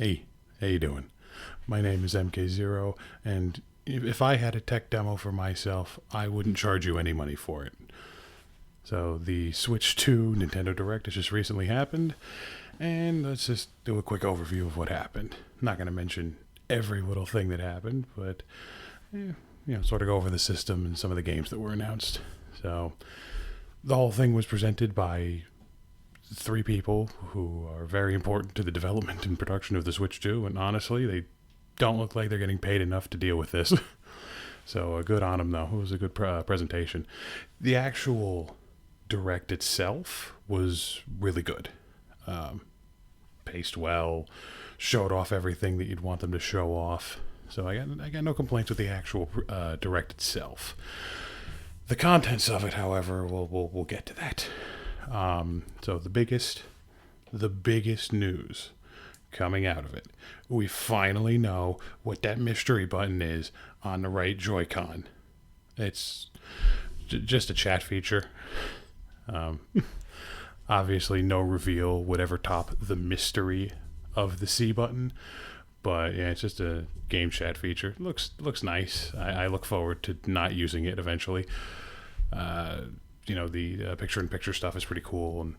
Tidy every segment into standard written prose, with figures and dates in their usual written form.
Hey, how you doing? My name is MK0, and if I had a tech demo for myself, I wouldn't charge you any money for it. So the Switch 2 Nintendo Direct has just recently happened, and let's just do a quick overview of what happened. I'm not going to mention every little thing that happened, but sort of go over the system and some of the games that were announced. So the whole thing was presented by three people who are very important to the development and production of the Switch 2, and honestly, they don't look like they're getting paid enough to deal with this. So good on them, though. It was a good presentation. The actual Direct itself was really good. Paced well, showed off everything that you'd want them to show off. So I got no complaints with the actual Direct itself. The contents of it, however, we'll get to that. So the biggest news coming out of it, we finally know what that mystery button is on the right Joy-Con. It's just a chat feature. Obviously, no reveal would ever top the mystery of the C button, but yeah, it's just a game chat feature. Looks nice. I look forward to not using it eventually. The picture-in-picture stuff is pretty cool, and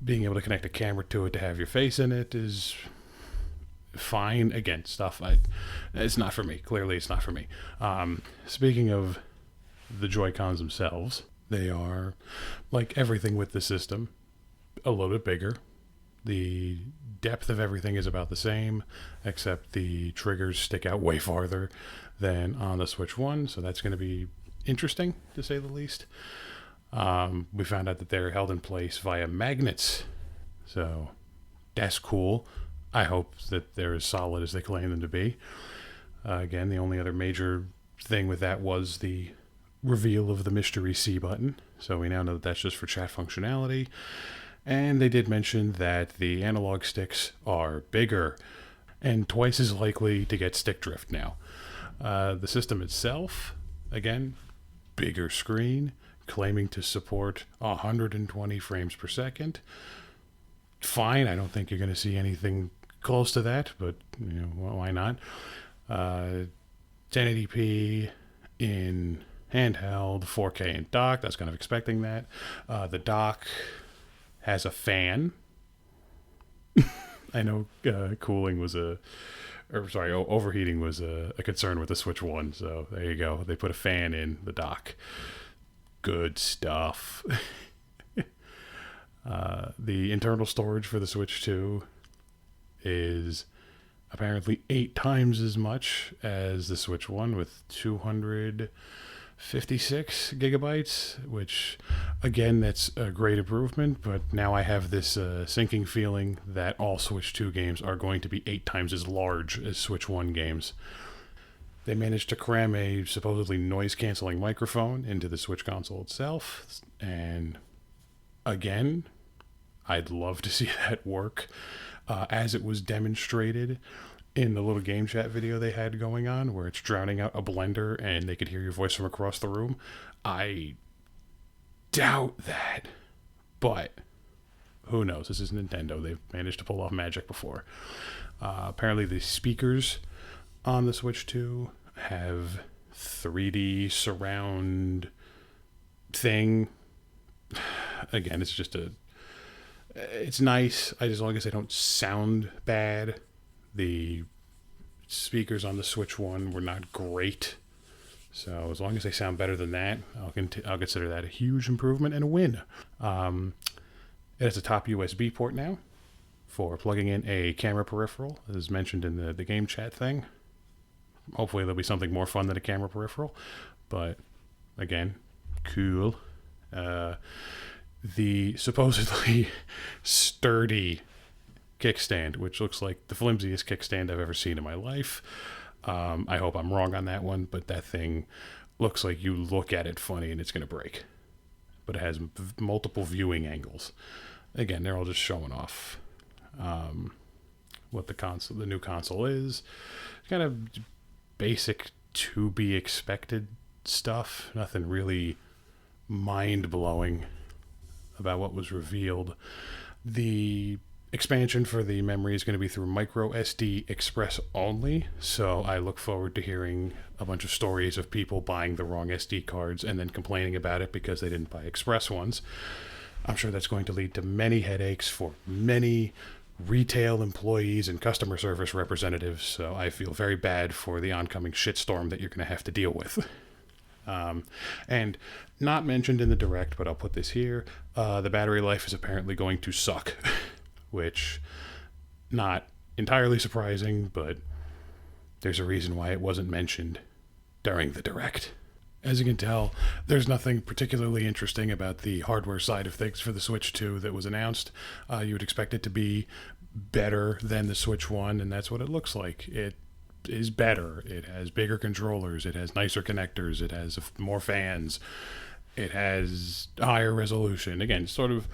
being able to connect a camera to it to have your face in it is fine. Again, it's not for me. Clearly, it's not for me. Speaking of the Joy-Cons themselves, they are, like everything with the system, a little bit bigger. The depth of everything is about the same, except the triggers stick out way farther than on the Switch 1, so that's going to be interesting, to say the least. We found out that they're held in place via magnets, so that's cool. I hope that they're as solid as they claim them to be. Again, the only other major thing with that was the reveal of the mystery C button, so we now know that that's just for chat functionality. And they did mention that the analog sticks are bigger and twice as likely to get stick drift now. The system itself, again, bigger screen, claiming to support 120 frames per second. Fine, I don't think you're going to see anything close to that, but why not? 1080p in handheld, 4K in dock. That's kind of expecting that. The dock has a fan. I know overheating was a concern with the Switch 1, so there you go. They put a fan in the dock. Good stuff. The internal storage for the Switch 2 is apparently 8 times as much as the Switch 1 with 256 gigabytes, which, again, that's a great improvement, but now I have this sinking feeling that all Switch 2 games are going to be 8 times as large as Switch 1 games. They managed to cram a supposedly noise-canceling microphone into the Switch console itself, and again, I'd love to see that work. As it was demonstrated in the little game chat video they had going on, where it's drowning out a blender and they could hear your voice from across the room. I doubt that, but who knows? This is Nintendo. They've managed to pull off magic before. Apparently the speakers on the Switch 2 have 3D surround thing. Again, it's nice, as long as they don't sound bad. The speakers on the Switch 1 were not great, so as long as they sound better than that, I'll consider that a huge improvement and a win. It has a top USB port now for plugging in a camera peripheral, as mentioned in the game chat thing. Hopefully there'll be something more fun than a camera peripheral, but again, cool. The supposedly sturdy kickstand, which looks like the flimsiest kickstand I've ever seen in my life. I hope I'm wrong on that one, but that thing looks like you look at it funny and it's going to break. But it has multiple viewing angles. Again, they're all just showing off what the new console is. Kind of basic to be expected stuff. Nothing really mind-blowing about what was revealed. The Expansion for the memory is going to be through micro SD Express only, so I look forward to hearing a bunch of stories of people buying the wrong SD cards and then complaining about it because they didn't buy Express ones. I'm sure that's going to lead to many headaches for many retail employees and customer service representatives, so I feel very bad for the oncoming shitstorm that you're going to have to deal with. And not mentioned in the direct, but I'll put this here, the battery life is apparently going to suck. Which, not entirely surprising, but there's a reason why it wasn't mentioned during the direct. As you can tell, there's nothing particularly interesting about the hardware side of things for the Switch 2 that was announced. You would expect it to be better than the Switch 1, and that's what it looks like. It is better. It has bigger controllers. It has nicer connectors. It has more fans. It has higher resolution. Again, sort of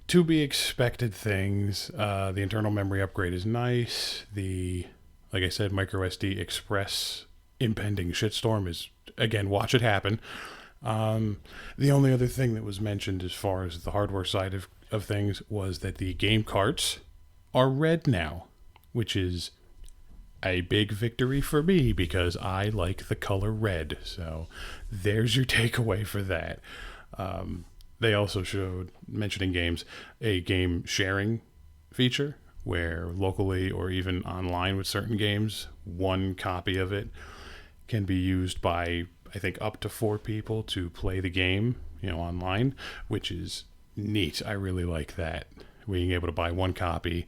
to be expected things. The internal memory upgrade is nice. Like I said, micro SD Express impending shitstorm is, again, watch it happen. The only other thing that was mentioned as far as the hardware side of things was that the game carts are red now, which is a big victory for me because I like the color red. So there's your takeaway for that. They also showed, mentioning games, a game sharing feature where locally or even online with certain games, one copy of it can be used by, I think, up to 4 people to play the game, online, which is neat. I really like that. Being able to buy one copy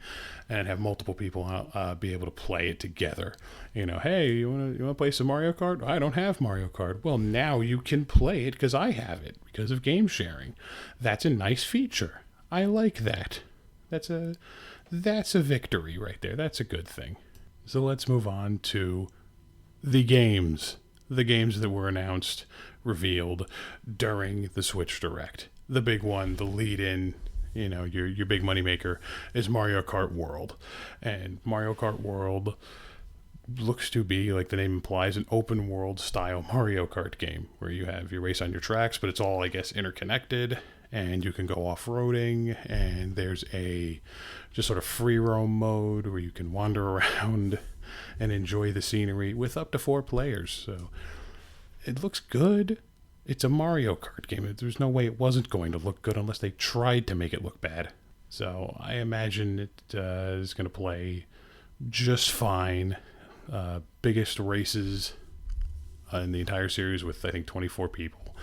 and have multiple people be able to play it together. Hey, you want to play some Mario Kart? I don't have Mario Kart. Well, now you can play it because I have it because of game sharing. That's a nice feature. I like that. That's a victory right there. That's a good thing. So let's move on to the games. The games that were announced, revealed during the Switch Direct. The big one, the lead-in, your big moneymaker is Mario Kart World. And Mario Kart World looks to be, like the name implies, an open world style Mario Kart game where you have your race on your tracks, but it's all, I guess, interconnected, and you can go off-roading, and there's a just sort of free roam mode where you can wander around and enjoy the scenery with up to 4 players. So it looks good. It's a Mario Kart game. There's no way it wasn't going to look good unless they tried to make it look bad. So I imagine it is going to play just fine. Biggest races in the entire series with, I think, 24 people.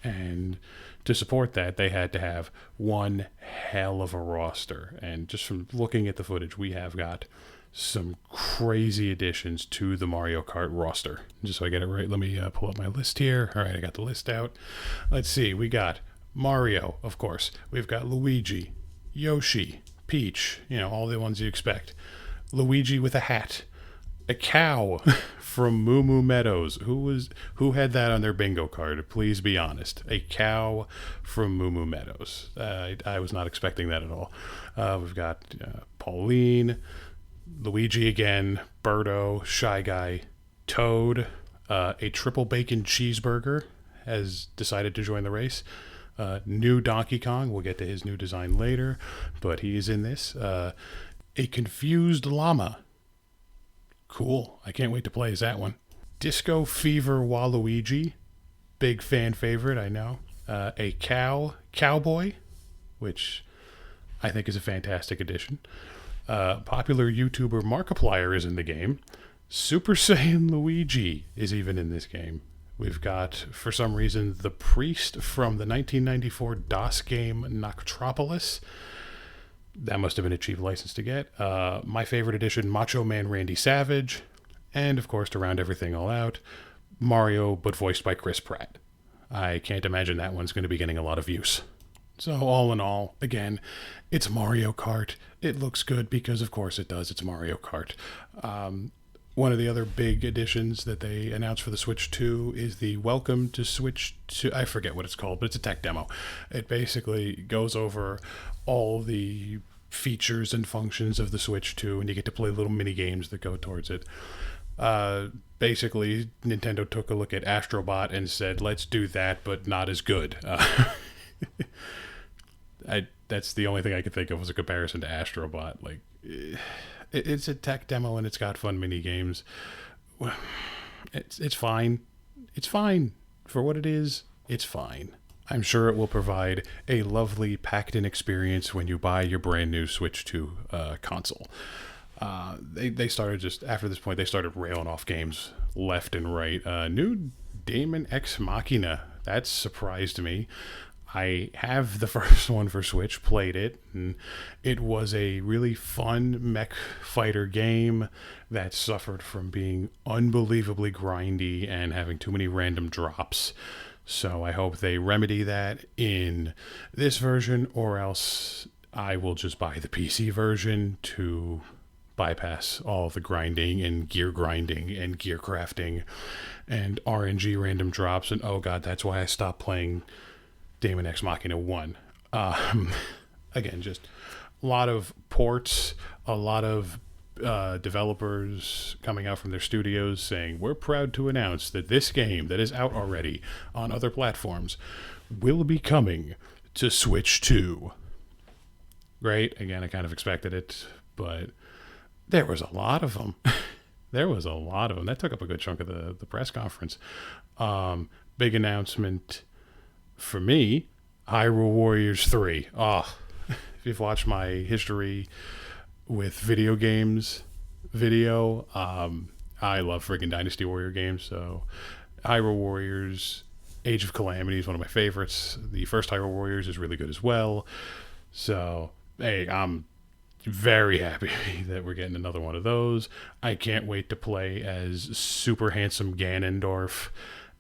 And to support that, they had to have one hell of a roster. And just from looking at the footage, we have got some crazy additions to the Mario Kart roster. Just so I get it right, let me pull up my list here. All right, I got the list out. Let's see, we got Mario, of course. We've got Luigi, Yoshi, Peach, all the ones you expect. Luigi with a hat. A cow from Moo Moo Meadows. Who had that on their bingo card? Please be honest. A cow from Moo Moo Meadows. I was not expecting that at all. We've got Pauline, Luigi again, Birdo, Shy Guy, Toad, a triple bacon cheeseburger has decided to join the race. New Donkey Kong, we'll get to his new design later, but he's in this. A confused llama. Cool, I can't wait to play as that one. Disco Fever Waluigi, big fan favorite, I know. A cowboy, which I think is a fantastic addition. Popular YouTuber Markiplier is in the game. Super Saiyan Luigi is even in this game. We've got, for some reason, the priest from the 1994 DOS game Noctropolis. That must have been a cheap license to get. My favorite edition, Macho Man Randy Savage. And, of course, to round everything all out, Mario, but voiced by Chris Pratt. I can't imagine that one's going to be getting a lot of use. So all in all, again, it's Mario Kart. It looks good because, of course, it does. It's Mario Kart. One of the other big additions that they announced for the Switch 2 is the Welcome to Switch 2. I forget what it's called, but it's a tech demo. It basically goes over all the features and functions of the Switch 2, and you get to play little mini games that go towards it. Basically, Nintendo took a look at Astrobot and said, let's do that, but not as good. that's the only thing I could think of was a comparison to Astrobot. Like, it's a tech demo and it's got fun mini games. It's fine. It's fine for what it is. It's fine. I'm sure it will provide a lovely packed-in experience when you buy your brand new Switch 2 console. They started just after this point. They started railing off games left and right. New Daemon Ex Machina, that surprised me. I have the first one for Switch, played it, and it was a really fun mech fighter game that suffered from being unbelievably grindy and having too many random drops. So I hope they remedy that in this version, or else I will just buy the PC version to bypass all the grinding and gear crafting and RNG random drops. And oh god, that's why I stopped playing Daemon Ex Machina 1. Again, just a lot of ports, a lot of developers coming out from their studios saying, we're proud to announce that this game that is out already on other platforms will be coming to Switch 2. Great. Again, I kind of expected it, but there was a lot of them. There was a lot of them. That took up a good chunk of the press conference. Big announcement for me, Hyrule Warriors 3. If you've watched my history with video games I love freaking Dynasty Warrior games. So Hyrule Warriors Age of Calamity is one of my favorites. The first Hyrule Warriors is really good as well. So hey, I'm very happy that we're getting another one of those. I can't wait to play as super handsome Ganondorf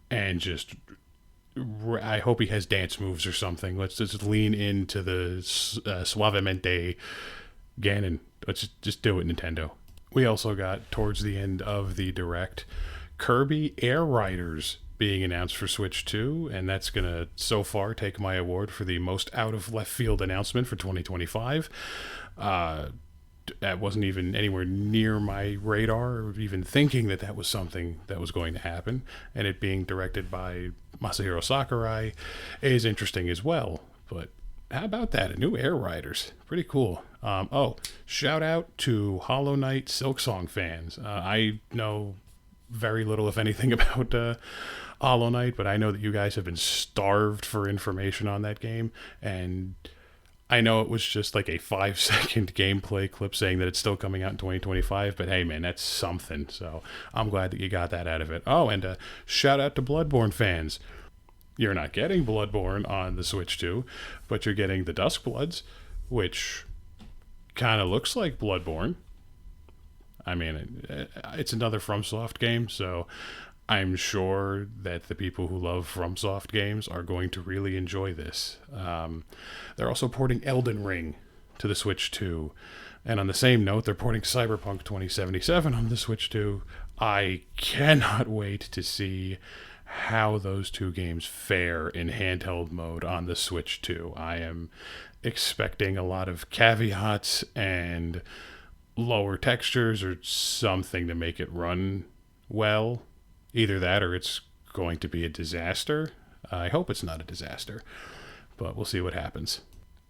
and just I hope he has dance moves or something. Let's just lean into the Suavemente Ganon. Let's just do it, Nintendo. We also got, towards the end of the Direct, Kirby Air Riders being announced for Switch 2, and that's going to, so far, take my award for the most out-of-left-field announcement for 2025. That wasn't even anywhere near my radar, or even thinking that that was something that was going to happen, and it being directed by Masahiro Sakurai is interesting as well. But how about that? A new Air Riders. Pretty cool. Shout out to Hollow Knight Silksong fans. I know very little, if anything, about Hollow Knight, but I know that you guys have been starved for information on that game, and I know it was just like a 5-second gameplay clip saying that it's still coming out in 2025, but hey man, that's something. So I'm glad that you got that out of it. Oh, and shout out to Bloodborne fans. You're not getting Bloodborne on the Switch 2, but you're getting the Duskbloods, which kind of looks like Bloodborne. I mean, it's another FromSoft game, so I'm sure that the people who love FromSoft games are going to really enjoy this. They're also porting Elden Ring to the Switch 2. And on the same note, they're porting Cyberpunk 2077 on the Switch 2. I cannot wait to see how those two games fare in handheld mode on the Switch 2. I am expecting a lot of caveats and lower textures or something to make it run well. Either that or it's going to be a disaster. I hope it's not a disaster, but we'll see what happens.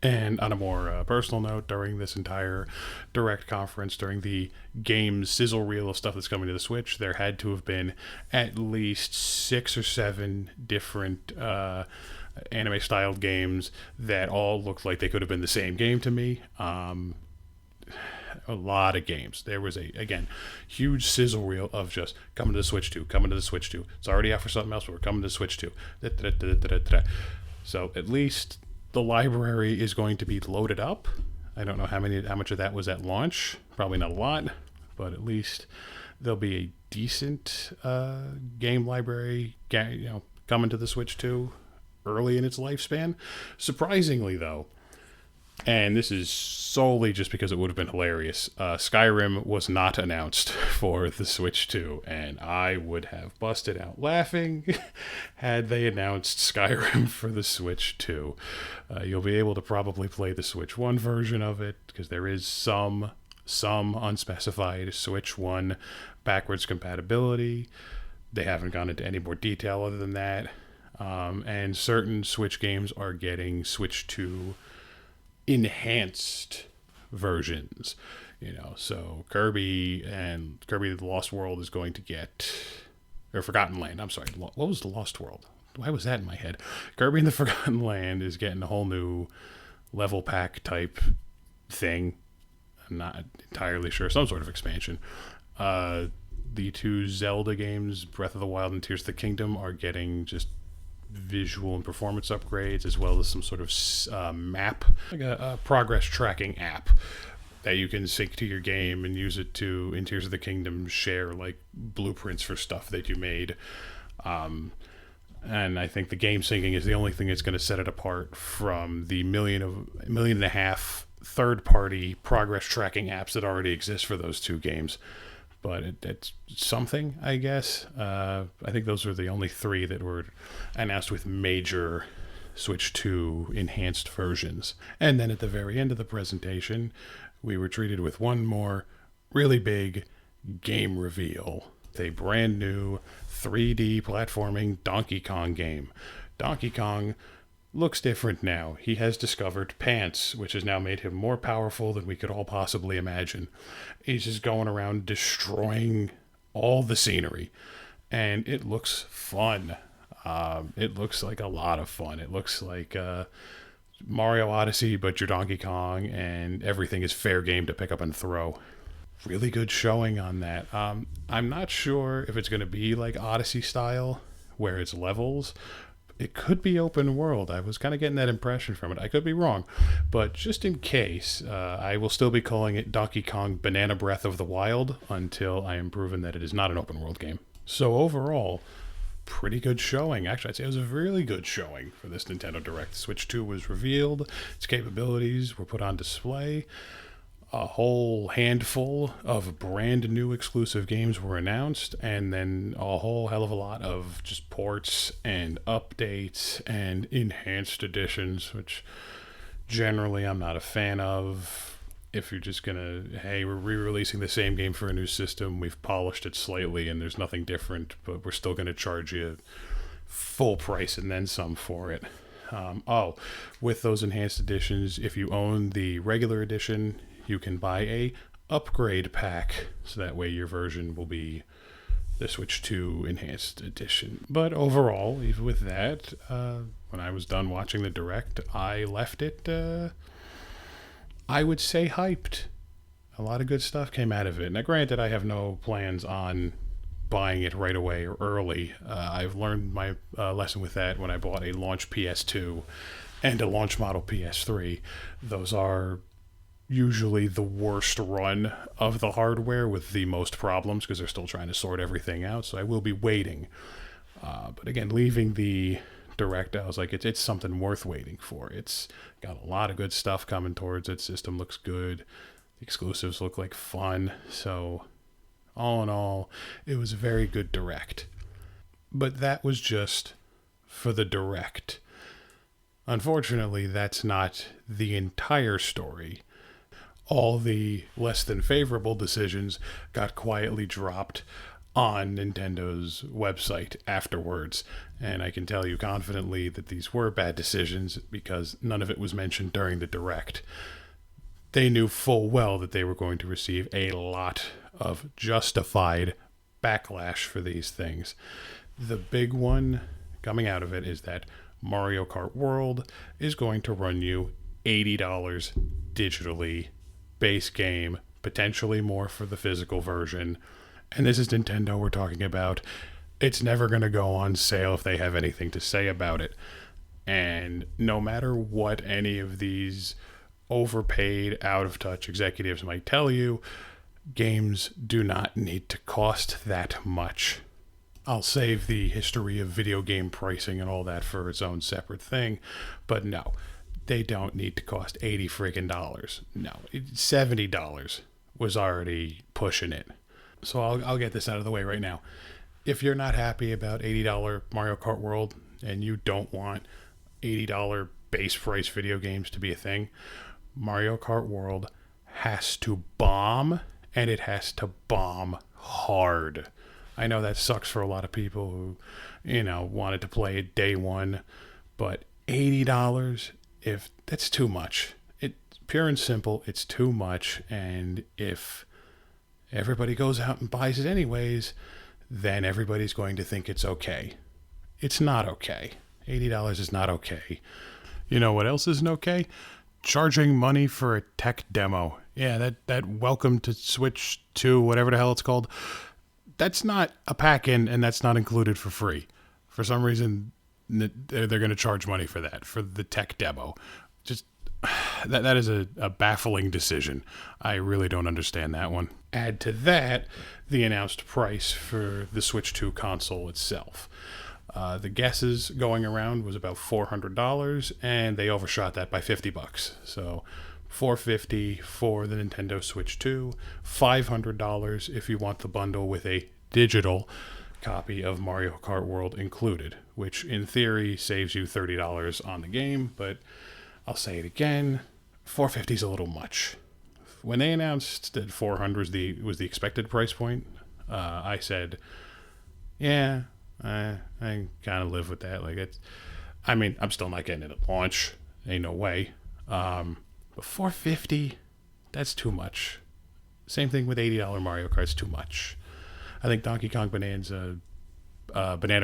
And on a more personal note, during this entire Direct conference, during the game sizzle reel of stuff that's coming to the Switch, there had to have been at least 6 or 7 different anime-styled games that all looked like they could have been the same game to me. A lot of games. There was again, huge sizzle reel of just coming to the Switch 2, coming to the Switch 2. It's already out for something else, but we're coming to the Switch 2. So at least the library is going to be loaded up. I don't know how much of that was at launch. Probably not a lot, but at least there'll be a decent game library, coming to the Switch 2 early in its lifespan. Surprisingly, though, and this is solely just because it would have been hilarious, Skyrim was not announced for the Switch 2, and I would have busted out laughing had they announced Skyrim for the Switch 2. You'll be able to probably play the Switch 1 version of it, because there is some unspecified Switch 1 backwards compatibility. They haven't gone into any more detail other than that. And certain Switch games are getting Switch 2 enhanced versions. So Kirby and Kirby the Lost World is going to get, or Forgotten Land. I'm sorry, what was the Lost World? Why was that in my head? Kirby and the Forgotten Land is getting a whole new level pack type thing. I'm not entirely sure. Some sort of expansion. The two Zelda games, Breath of the Wild and Tears of the Kingdom, are getting just visual and performance upgrades, as well as some sort of map, like a progress tracking app that you can sync to your game and use it to, in Tears of the Kingdom, share like blueprints for stuff that you made. And I think the game syncing is the only thing that's going to set it apart from the million and a half third-party progress tracking apps that already exist for those two games. But it's something, I guess. I think those are the only three that were announced with major Switch 2 enhanced versions. And then at the very end of the presentation, we were treated with one more really big game reveal. A brand new 3D platforming Donkey Kong game. Donkey Kong looks different now. He has discovered pants, which has now made him more powerful than we could all possibly imagine. He's just going around destroying all the scenery, and it looks fun. It looks like a lot of fun. It looks like Mario Odyssey, but you're Donkey Kong, and everything is fair game to pick up and throw. Really good showing on that. I'm not sure if it's going to be like Odyssey style, where it's levels. It could be open world. I was kind of getting that impression from it. I could be wrong. But just in case, I will still be calling it Donkey Kong Banana Breath of the Wild until I am proven that it is not an open world game. So overall, pretty good showing. Actually, I'd say it was a really good showing for this Nintendo Direct. Switch 2 was revealed. Its capabilities were put on display. A whole handful of brand new exclusive games were announced, and then a whole hell of a lot of just ports and updates and enhanced editions, which generally I'm not a fan of. If you're just gonna, hey, we're re-releasing the same game for a new system, we've polished it slightly and there's nothing different, but we're still gonna charge you full price and then some for it. With those enhanced editions, if you own the regular edition, you can buy a upgrade pack, so that way your version will be the Switch 2 Enhanced Edition. But overall, even with that, when I was done watching the Direct, I left it, I would say, hyped. A lot of good stuff came out of it. Now, granted, I have no plans on buying it right away or early. I've learned my lesson with that when I bought a launch PS2 and a launch model PS3. Those are usually the worst run of the hardware with the most problems because they're still trying to sort everything out. So I will be waiting. But again, leaving the Direct, I was like, it's something worth waiting for. It's got a lot of good stuff coming towards it. System looks good. The exclusives look like fun. So all in all, it was a very good Direct. But that was just for the Direct. Unfortunately, that's not the entire story. All the less than favorable decisions got quietly dropped on Nintendo's website afterwards. And I can tell you confidently that these were bad decisions because none of it was mentioned during the Direct. They knew full well that they were going to receive a lot of justified backlash for these things. The big one coming out of it is that Mario Kart World is going to run you $80 digitally, base game, potentially more for the physical version. And this is Nintendo we're talking about. It's never going to go on sale if they have anything to say about it. And no matter what any of these overpaid, out-of-touch executives might tell you, games do not need to cost that much. I'll save the history of video game pricing and all that for its own separate thing, but no, they don't need to cost $80 friggin' dollars. No, $70 was already pushing it. So I'll get this out of the way right now. If you're not happy about $80 Mario Kart World and you don't want $80 base price video games to be a thing, Mario Kart World has to bomb, and it has to bomb hard. I know that sucks for a lot of people who, wanted to play it day one, but $80, if that's too much. pure and simple, it's too much. And if everybody goes out and buys it anyways, then everybody's going to think it's okay. It's not okay. $80 is not okay. You know what else isn't okay? Charging money for a tech demo. Yeah, that welcome to Switch 2, whatever the hell it's called. That's not a pack-in, and that's not included for free. For some reason, they're going to charge money for that, for the tech demo. Just that is a baffling decision. I really don't understand that one. Add to that the announced price for the Switch 2 console itself. The guesses going around was about $400, and they overshot that by $50. So $450 for the Nintendo Switch 2, $500 if you want the bundle with a digital copy of Mario Kart World included, which in theory saves you $30 on the game, but I'll say it again, $450 is a little much. When they announced that $400 was the expected price point, I said, yeah, I kind of live with that. Like I'm still not getting it at launch. Ain't no way. But $450, that's too much. Same thing with $80 Mario Kart's too much. I think Donkey Kong Banana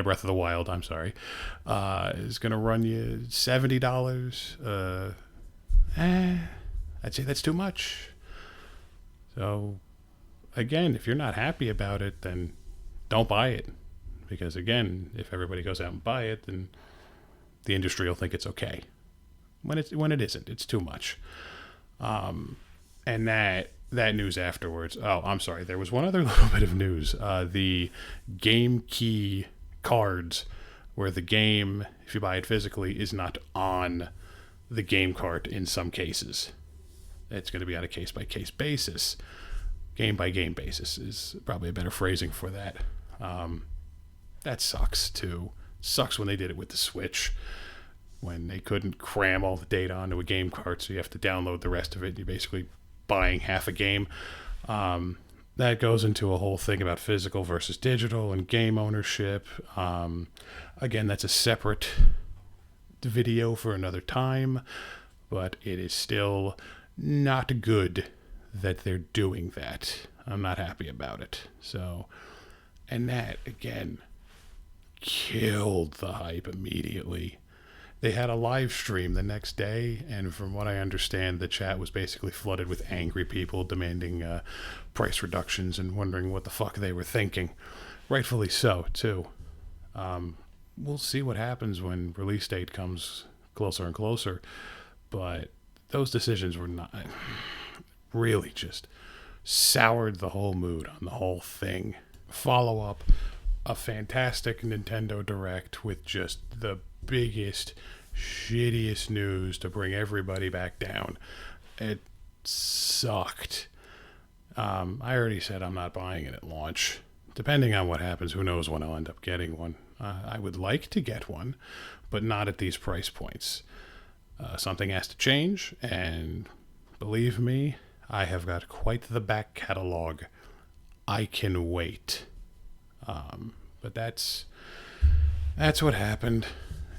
Breath of the Wild, is going to run you $70. I'd say that's too much. So, again, if you're not happy about it, then don't buy it. Because, again, if everybody goes out and buy it, then the industry will think it's okay. When it isn't, it's too much. And that news afterwards. Oh, I'm sorry. There was one other little bit of news. The game key cards, where the game, if you buy it physically, is not on the game cart in some cases. It's going to be on a case-by-case basis. Game-by-game basis is probably a better phrasing for that. That sucks, too. Sucks when they did it with the Switch, when they couldn't cram all the data onto a game cart, so you have to download the rest of it. You're basically buying half a game. That goes into a whole thing about physical versus digital and game ownership. Again, that's a separate video for another time, but it is still not good that they're doing that. I'm not happy about it. So, and that, again, killed the hype immediately. They had a live stream the next day, and from what I understand, the chat was basically flooded with angry people demanding price reductions and wondering what the fuck they were thinking. Rightfully so, too. We'll see what happens when release date comes closer and closer, but those decisions were not really just soured the whole mood on the whole thing. Follow up, a fantastic Nintendo Direct with just the biggest, shittiest news to bring everybody back down. It sucked. I already said I'm not buying it at launch. Depending on what happens, who knows when I'll end up getting one. I would like to get one, but not at these price points. Something has to change, and believe me, I have got quite the back catalog. I can wait. But that's what happened.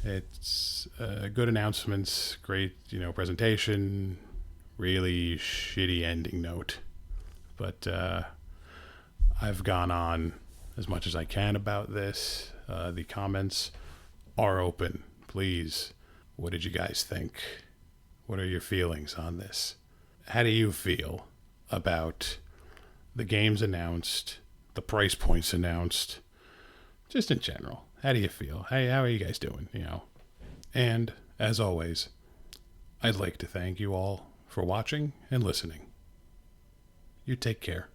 It's good announcements, great, presentation, really shitty ending note. But I've gone on as much as I can about this. The comments are open. Please, what did you guys think? What are your feelings on this? How do you feel about the games announced, the price points announced, just in general? How do you feel? Hey, how are you guys doing? And as always, I'd like to thank you all for watching and listening. You take care.